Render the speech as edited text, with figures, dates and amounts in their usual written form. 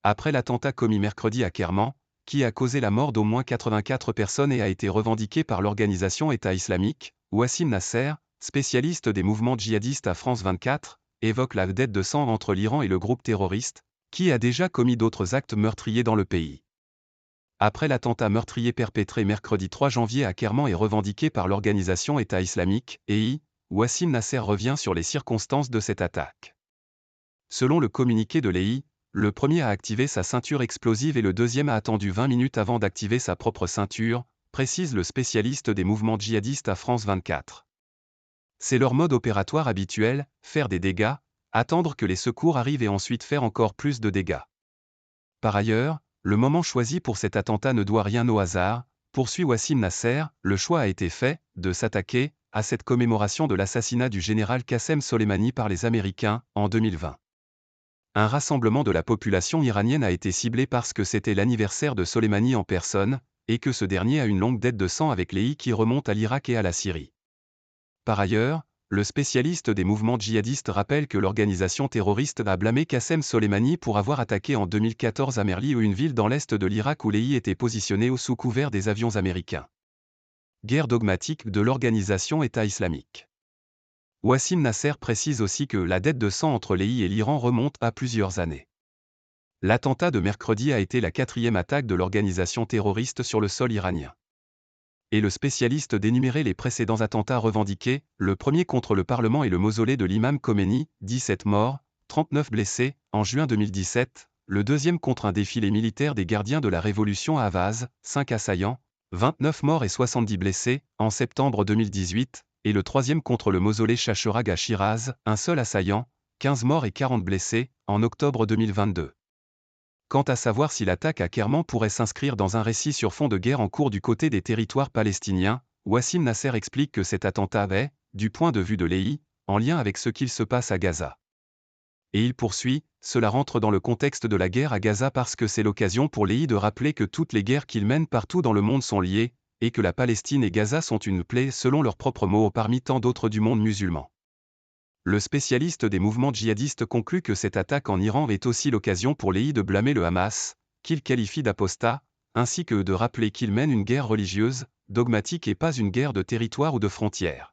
Après l'attentat commis mercredi à Kerman, qui a causé la mort d'au moins 84 personnes et a été revendiqué par l'organisation État islamique, Wassim Nasser, spécialiste des mouvements djihadistes à France 24, évoque la dette de sang entre l'Iran et le groupe terroriste, qui a déjà commis d'autres actes meurtriers dans le pays. Après l'attentat meurtrier perpétré mercredi 3 janvier à Kerman et revendiqué par l'organisation État islamique, EI, Wassim Nasser revient sur les circonstances de cette attaque. Selon le communiqué de l'EI, le premier a activé sa ceinture explosive et le deuxième a attendu 20 minutes avant d'activer sa propre ceinture, précise le spécialiste des mouvements djihadistes à France 24. C'est leur mode opératoire habituel, faire des dégâts, attendre que les secours arrivent et ensuite faire encore plus de dégâts. Par ailleurs, le moment choisi pour cet attentat ne doit rien au hasard, poursuit Wassim Nasser, le choix a été fait, de s'attaquer, à cette commémoration de l'assassinat du général Qassem Soleimani par les Américains, en 2020. Un rassemblement de la population iranienne a été ciblé parce que c'était l'anniversaire de Soleimani en personne, et que ce dernier a une longue dette de sang avec les qui remonte à l'Irak et à la Syrie. Par ailleurs, le spécialiste des mouvements djihadistes rappelle que l'organisation terroriste a blâmé Qassem Soleimani pour avoir attaqué en 2014 à Merli, une ville dans l'est de l'Irak où l'EI était positionné sous couvert des avions américains. Guerre dogmatique de l'organisation État islamique. Wassim Nasser précise aussi que la dette de sang entre l'EI et l'Iran remonte à plusieurs années. L'attentat de mercredi a été la 4e attaque de l'organisation terroriste sur le sol iranien. Et le spécialiste d'énumérer les précédents attentats revendiqués, le premier contre le Parlement et le mausolée de l'imam Khomeini, 17 morts, 39 blessés, en juin 2017, le deuxième contre un défilé militaire des gardiens de la Révolution à Avaz, 5 assaillants, 29 morts et 70 blessés, en septembre 2018, et le troisième contre le mausolée Chacherag à Shiraz, un seul assaillant, 15 morts et 40 blessés, en octobre 2022. Quant à savoir si l'attaque à Kerman pourrait s'inscrire dans un récit sur fond de guerre en cours du côté des territoires palestiniens, Wassim Nasser explique que cet attentat est, du point de vue de l'EI, en lien avec ce qu'il se passe à Gaza. Et il poursuit, cela rentre dans le contexte de la guerre à Gaza parce que c'est l'occasion pour l'EI de rappeler que toutes les guerres qu'ils mènent partout dans le monde sont liées, et que la Palestine et Gaza sont une plaie selon leurs propres mots parmi tant d'autres du monde musulman. Le spécialiste des mouvements djihadistes conclut que cette attaque en Iran est aussi l'occasion pour l'EI de blâmer le Hamas, qu'il qualifie d'apostat, ainsi que de rappeler qu'il mène une guerre religieuse, dogmatique et pas une guerre de territoire ou de frontières.